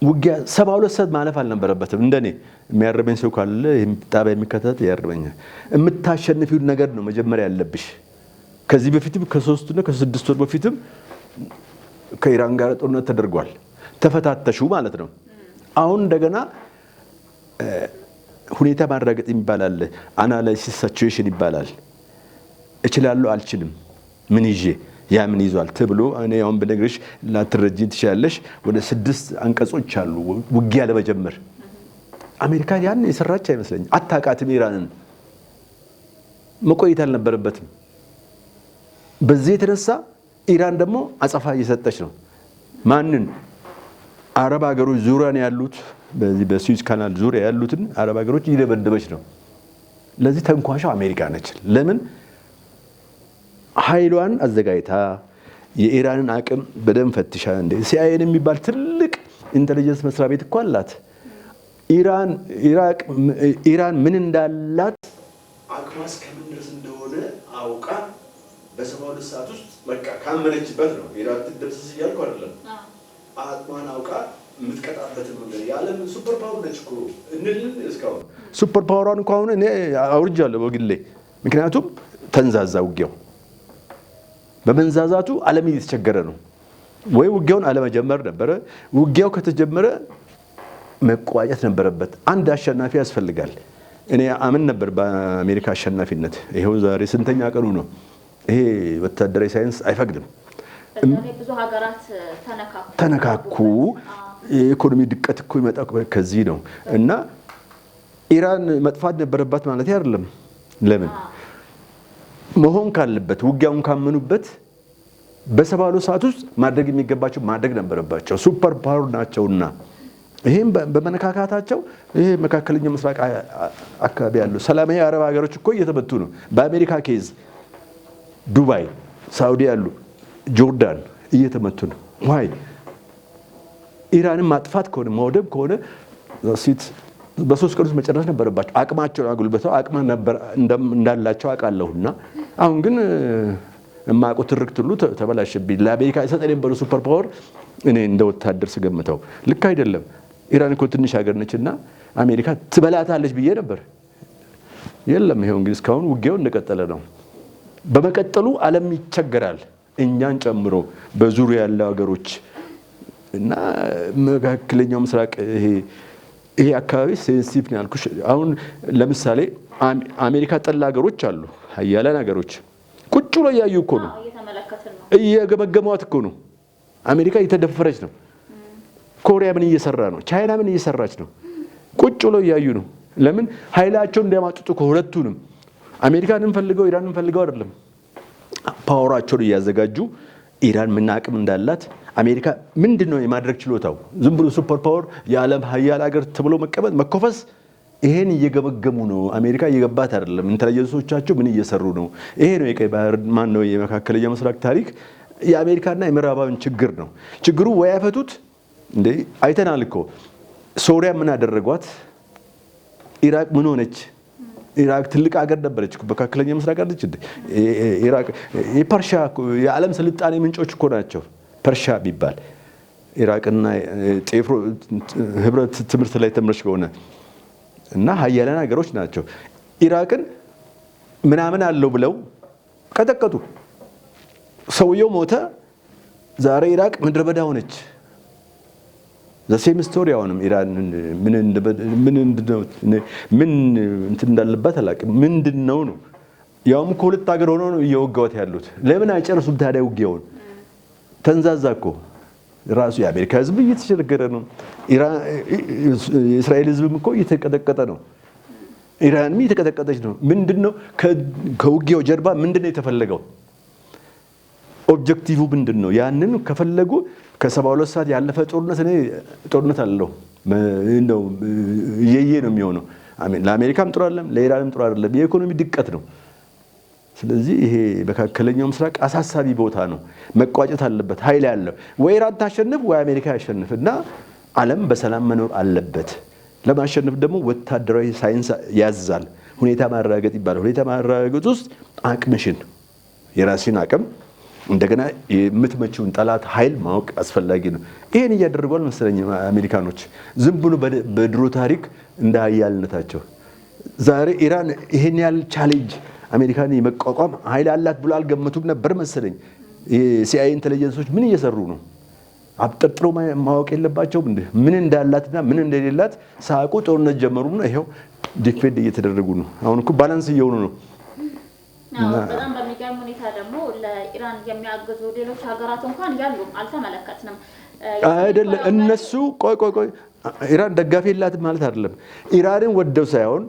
ውጊያ 72 ሰዓት ማለፍ አልነበረበትም። እንደኔ የሚያርበኝ ሰው ካለ ጣቢያ የሚከታተል ያርበኛል። የምታሸንፊውን ነገር ነው መጀመሪያ ያለብሽ። ከዚህ በፊትም ከ3 እና ከ6 ወር በፊትም ከኢራን ጋር ጦርነት ተደርጓል። ተፈታተሹ ማለት ነው። አሁን እንደገና ሁኔታ ማረጋገጥ ይባላል። አናላይሲስ ሲቹዌሽን ይባላል። እችላለሁ አልችልም፣ ምን ይዤ ያ ምን ይዟል ተብሎ እኔ አሁን በነገርሽ ላትረጂኝ ትችላለሽ። ወደ 6 አንቀጾች አሉ ውጊያ ለመጀመር። አሜሪካ ያን የሰራች አይመስለኝም። አታውቃትም። ኢራንን መቆየት አልነበረበትም። በዚህ የተነሳ ኢራን ደግሞ አጸፋ እየሰጠች ነው። ማንን? አረብ ሀገሮች ዙሪያ ያሉት፣ በዚህ በስዊዝ ካናል ዙሪያ ያሉትን አረብ ሀገሮች እየደበደበች ነው። ለዚህ ተንኳሻው አሜሪካ ነች። ለምን? ኃይሏን አዘጋጅታ የኢራንን አቅም በደንብ ፈትሻ። እንደ ሲአይኤን የሚባል ትልቅ ኢንተለጀንስ መስሪያ ቤት እኮ አላት። ኢራን ምን እንዳላት አቅሟ እስከምን ድረስ እንደሆነ አውቃ በ72 ሰዓት ውስጥ በቃ ካመነችበት ነው። ኢራን ትደምሰስ እያልኩ አይደለም። አቅሟን አውቃ የምትቀጣበትን መንገድ የዓለም ሱፐር ፓወር ነች እኮ እንልን እስካሁን ሱፐር ፓወሯን እንኳን አሁን እኔ አውርጃለሁ በግሌ። ምክንያቱም ተንዛዛ ውጊያው በመንዛዛቱ ዓለም እየተቸገረ ነው። ወይ ውጊያውን አለመጀመር ነበረ። ውጊያው ከተጀመረ መቋጨት ነበረበት። አንድ አሸናፊ ያስፈልጋል። እኔ አምን ነበር በአሜሪካ አሸናፊነት። ይሄው ዛሬ ስንተኛ ቀኑ ነው? ይሄ ወታደራዊ ሳይንስ አይፈቅድም። ብዙ ሀገራት ተነካኩ። የኢኮኖሚ ድቀት እኮ ይመጣ ከዚህ ነው። እና ኢራን መጥፋት ነበረባት ማለት አይደለም። ለምን መሆን ካለበት ውጊያውን ካመኑበት በ72 ሰዓት ውስጥ ማድረግ የሚገባቸው ማድረግ ነበረባቸው። ሱፐር ፓወር ናቸውና ይሄን በመነካካታቸው ይሄ መካከለኛው ምስራቅ አካባቢ ያሉ ሰላማዊ አረብ ሀገሮች እኮ እየተመቱ ነው። በአሜሪካ ኬዝ ዱባይ፣ ሳውዲ ያሉ ጆርዳን እየተመቱ ነው። ዋይ ኢራንን ማጥፋት ከሆነ ማውደም ከሆነ ሲት በ3 ቀን ውስጥ መጨረስ ነበረባቸው። አቅማቸውን አጉልበተው አቅም ነበር እንዳላቸው አውቃለሁና አሁን ግን የማያውቁት ትርክት ሁሉ ተበላሸብኝ። ለአሜሪካ የሰጠን የነበረው ሱፐር ፓወር እኔ እንደ ወታደር ስገምተው ልክ አይደለም። ኢራን እኮ ትንሽ ሀገር ነችና አሜሪካ ትበላታለች ብዬ ነበር። የለም ይሄው እንግዲህ እስካሁን ውጊያው እንደቀጠለ ነው። በመቀጠሉ ዓለም ይቸገራል፣ እኛን ጨምሮ በዙሪያ ያሉ ሀገሮች እና መካከለኛው ምስራቅ ይሄ አካባቢ ሴንሲቲቭ ነው ያልኩሽ። አሁን ለምሳሌ አሜሪካ ጠላ ሀገሮች አሉ፣ ሀያላን ሀገሮች ቁጭ ብሎ እያዩ እኮ ነው፣ እየገመገሟት እኮ ነው። አሜሪካ እየተደፈረች ነው። ኮሪያ ምን እየሰራ ነው? ቻይና ምን እየሰራች ነው? ቁጭ ብሎ እያዩ ነው። ለምን ኃይላቸውን እንዲያማጥጡ ከሁለቱንም አሜሪካንን ፈልገው ኢራንን ፈልገው አይደለም፣ ፓወራቸውን እያዘጋጁ ኢራን ምን አቅም እንዳላት አሜሪካ ምንድነው የማድረግ ችሎታው? ዝም ብሎ ሱፐር ፓወር የዓለም ሀያል ሀገር ተብሎ መቀመጥ መኮፈስ፣ ይሄን እየገመገሙ ነው። አሜሪካ እየገባት አይደለም። ኢንተለጀንሶቻቸው ምን እየሰሩ ነው? ይሄ ነው የቀይ ባህር ማን ነው የመካከለኛው ምስራቅ ታሪክ የአሜሪካና የምዕራባውያን ችግር ነው። ችግሩ ወይ ያፈቱት እንዴ አይተናል እኮ ሶሪያ ምን አደረጓት? ኢራቅ ምን ሆነች? ኢራቅ ትልቅ ሀገር ነበረች፣ መካከለኛው ምስራቅ አለች። ኢራቅ የፐርሻ የዓለም ስልጣኔ ምንጮች እኮ ናቸው። ፐርሻ ቢባል ኢራቅና ጤፍሮ ህብረት ትምህርት ላይ ተምረሽ ከሆነ እና ሀያላን ሀገሮች ናቸው። ኢራቅን ምናምን አለው ብለው ቀጠቀጡ። ሰውየው ሞተ። ዛሬ ኢራቅ ምድረ በዳ ሆነች። ዘሴም ስቶሪ አሁንም ኢራን ምን እንትን እንዳለባት አላውቅም። ምንድነው ነው ያውም ከሁለት ሀገር ሆነው ነው እየወጋዋት ያሉት። ለምን አይጨርሱም ታዲያ ውጊያውን? ተንዛዛ እኮ ራሱ የአሜሪካ ህዝብ እየተቸገረ ነው። የእስራኤል ህዝብም እኮ እየተቀጠቀጠ ነው። ኢራንም እየተቀጠቀጠች ነው። ምንድነው ከውጊያው ጀርባ ምንድነው የተፈለገው? ኦብጀክቲቭ ምንድነው? ያንን ከፈለጉ ከ72 ሰዓት ያለፈ ጦርነት አለው ነው የየ ነው የሚሆነው። ለአሜሪካም ጥሩ አይደለም፣ ለኢራንም ጥሩ አይደለም። የኢኮኖሚ ድቀት ነው። ስለዚህ ይሄ መካከለኛው ምስራቅ አሳሳቢ ቦታ ነው። መቋጨት አለበት። ኃይል ያለው ወይ ኢራን ታሸንፍ ወይ አሜሪካ ያሸንፍ እና ዓለም በሰላም መኖር አለበት። ለማሸነፍ ደግሞ ወታደራዊ ሳይንስ ያዛል። ሁኔታ ማረጋገጥ ይባላል። ሁኔታ ማረጋገጥ ውስጥ አቅምሽን የራስሽን አቅም እንደገና የምትመጪውን ጠላት ኃይል ማወቅ አስፈላጊ ነው። ይሄን እያደረጓል መሰለኝ አሜሪካኖች። ዝም ብሎ በድሮ ታሪክ እንደ ኃያልነታቸው ዛሬ ኢራን ይሄን ያህል ቻሌንጅ አሜሪካን የመቋቋም ኃይል አላት ብሎ አልገመቱም ነበር መሰለኝ። የሲአይኤ ኢንተለጀንሶች ምን እየሰሩ ነው? አብጠርጥሮ ማወቅ የለባቸውም እንዴ? ምን እንዳላትና ምን እንደሌላት ሳቁ ጦርነት ጀመሩና ይሄው ዲፌንድ እየተደረጉ ነው። አሁን እኮ ባላንስ እየሆኑ ነው። በጣም በሚገርም ሁኔታ ደግሞ ለኢራን የሚያግዙ ሌሎች ሀገራት እንኳን ያሉ አልተመለከትንም አይደለም። እነሱ ቆይ ኢራን ደጋፊ የላትም ማለት አይደለም። ኢራንን ወደው ሳይሆን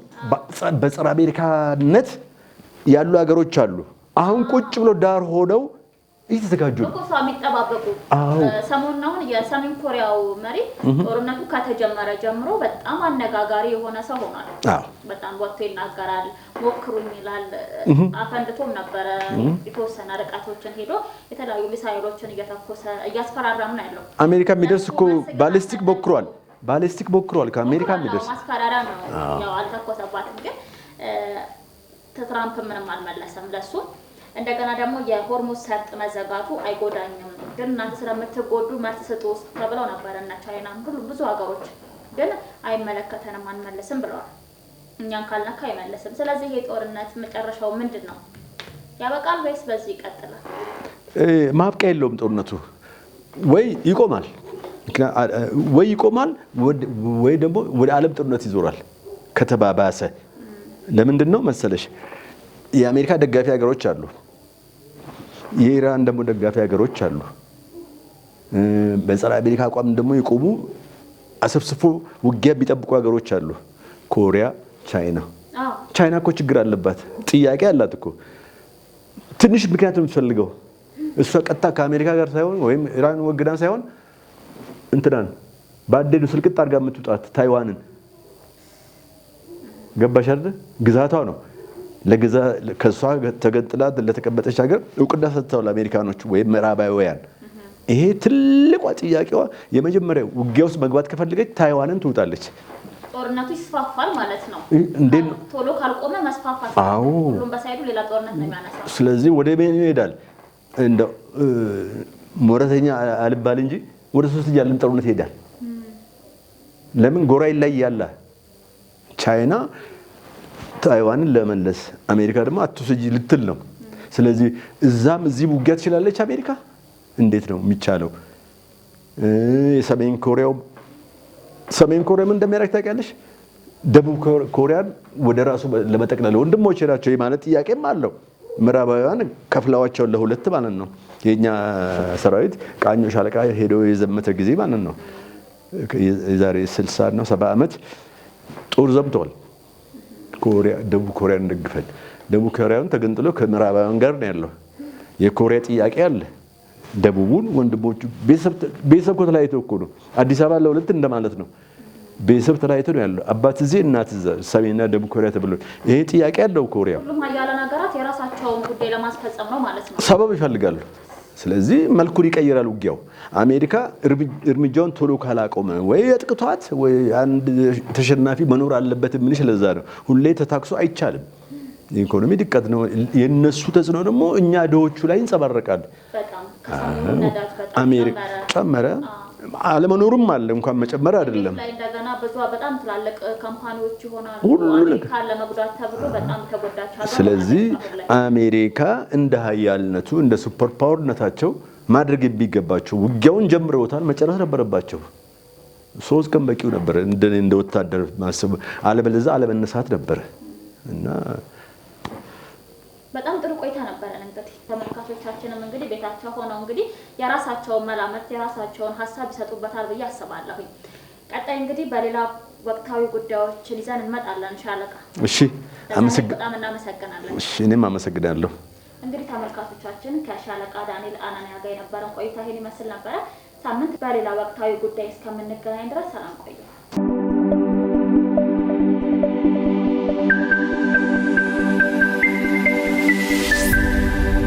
በጸረ አሜሪካነት ያሉ ሀገሮች አሉ። አሁን ቁጭ ብሎ ዳር ሆነው እየተዘጋጁ ነው። እኮ የሚጠባበቁ ሰሞኑን አሁን የሰሜን ኮሪያው መሪ ጦርነቱ ከተጀመረ ጀምሮ በጣም አነጋጋሪ የሆነ ሰው ሆኗል። በጣም ወጥቶ ይናገራል፣ ሞክሩኝ ይላል። አፈንድቶም ነበረ የተወሰነ ርቀቶችን ሄዶ የተለያዩ ሚሳኤሎችን እየተኮሰ እያስፈራራም ነው ያለው። አሜሪካ የሚደርስ እኮ ባሊስቲክ ሞክሯል። ከአሜሪካ የሚደርስ ማስፈራሪያ ነው። ያው አልተኮሰባትም ግን ትራምፕ ምንም አልመለሰም ለሱ። እንደገና ደግሞ የሆርሙዝ ሰርጥ መዘጋቱ አይጎዳኝም፣ ግን እናንተ ስለምትጎዱ መልስ ስጡ ተብለው ነበር እና ቻይናም ብዙ ሀገሮች ግን አይመለከተንም አንመልስም ብለዋል። እኛን ካልነካ አይመልስም። ስለዚህ ይሄ ጦርነት መጨረሻው ምንድን ነው? ያበቃል ወይስ በዚህ ይቀጥላል? ማብቂያ የለውም ጦርነቱ። ወይ ይቆማል ወይ ደግሞ ወደ ዓለም ጦርነት ይዞራል ከተባባሰ። ለምንድን ነው መሰለሽ የአሜሪካ ደጋፊ ሀገሮች አሉ፣ የኢራን ደግሞ ደጋፊ ሀገሮች አሉ። በጸረ አሜሪካ አቋም ደግሞ የቆሙ አሰብስፎ ውጊያ ቢጠብቁ ሀገሮች አሉ። ኮሪያ፣ ቻይና እኮ ችግር አለባት፣ ጥያቄ አላት እኮ። ትንሽ ምክንያት ነው የምትፈልገው እሷ። ቀጥታ ከአሜሪካ ጋር ሳይሆን ወይም ኢራን ወግዳን ሳይሆን እንትናን ባዴዱ ስልቅጥ አድርጋ የምትውጣት ታይዋንን። ገባሽ አይደል? ግዛቷ ነው። ከሷ ተገንጥላ ለተቀመጠች ሀገር እውቅና ሰጥተዋል አሜሪካኖች ወይም ምዕራባውያን። ይሄ ትልቋ ጥያቄዋ የመጀመሪያው ውጊያ ውስጥ መግባት ከፈለገች ታይዋንን ትውጣለች። ጦርነቱ ይስፋፋል ማለት ነው። እንዴት ቶሎ ካልቆመ መስፋፋት። አዎ፣ ሁሉም በሳይዱ ሌላ ጦርነት ነው የሚያነሳው። ስለዚህ ወደ ምን ይሄዳል? እንደው ሞረተኛ አልባል እንጂ ወደ ሶስተኛ ዓለም ጦርነት ይሄዳል። ለምን ጎራ ላይ ያለ ቻይና ታይዋንን ለመለስ፣ አሜሪካ ደግሞ አትውሰጂ ልትል ነው። ስለዚህ እዛም እዚህ ውጊያ ትችላለች አሜሪካ። እንዴት ነው የሚቻለው? የሰሜን ኮሪያ ምን እንደሚያደርግ ታውቂያለሽ? ደቡብ ኮሪያን ወደ ራሱ ለመጠቅለል ወንድሞች ናቸው ማለት ጥያቄም አለው። ምዕራባውያን ከፍለዋቸውን ለሁለት ማለት ነው። የኛ ሰራዊት ቃኞ ሻለቃ ሄዶ የዘመተ ጊዜ ማለት ነው የዛሬ 60 እና 70 ዓመት ጦር ዘምተዋል። ደቡብ ኮሪያን ደግፈን፣ ደቡብ ኮሪያን ተገንጥሎ ከምዕራባውያን ጋር ነው ያለው። የኮሪያ ጥያቄ አለ። ደቡቡን ወንድሞቹ ቤተሰብ ተለያይተው እኮ ነው። አዲስ አበባ ለሁለት እንደማለት ነው። ቤተሰብ ተለያይተው ነው ያለው። አባት እዚህ እናት እዛ፣ ሰሜንና ደቡብ ኮሪያ ተብሎ ይሄ ጥያቄ ያለው ኮሪያ። ሁሉም ሀያላን ሀገራት የራሳቸውን ጉዳይ ለማስፈጸም ነው ማለት ነው፣ ሰበብ ይፈልጋሉ። ስለዚህ መልኩን ይቀይራል ውጊያው። አሜሪካ እርምጃውን ቶሎ ካላቆመ ወይ አጥቅቷት ወይ አንድ ተሸናፊ መኖር አለበት። ምን ስለዛ ነው ሁሌ ተታክሶ አይቻልም። የኢኮኖሚ ድቀት ነው። የነሱ ተጽዕኖ ደግሞ እኛ ድሆቹ ላይ ይንጸባረቃል። አሜሪካ ጨመረ አለመኖሩም አለ እንኳን መጨመር አይደለም። እንደገና በጣም ትላልቅ ካምፓኒዎች ይሆናሉ አሜሪካ ለመጉዳት ተብሎ በጣም ተጎዳች። ስለዚህ አሜሪካ እንደ ሀያልነቱ እንደ ሱፐር ፓወርነታቸው ማድረግ የሚገባቸው ውጊያውን ጀምረውታል፣ መጨረስ ነበረባቸው። 3 ቀን በቂው ነበር እንደ ወታደር ማሰብ፣ አለበለዚያ አለመነሳት ነበር። እና በጣም ጥሩ ቆይታ ነበረን። እንግዲህ ተመልካቾቻችንም እንግዲህ ቤታቸው ሆነው እንግዲህ የራሳቸውን መላመት የራሳቸውን ሀሳብ ይሰጡበታል ብዬ አስባለሁኝ። ቀጣይ እንግዲህ በሌላ ወቅታዊ ጉዳዮችን ይዘን እንመጣለን። ሻለቃ እሺ፣ በጣም እናመሰግናለን። እሺ፣ እኔም አመሰግናለሁ። እንግዲህ ተመልካቾቻችን ከሻለቃ ዳንኤል አናንያ ጋር የነበረን ቆይታ ይሄን ይመስል ነበረ። ሳምንት በሌላ ወቅታዊ ጉዳይ እስከምንገናኝ ድረስ ሰላም ቆዩ።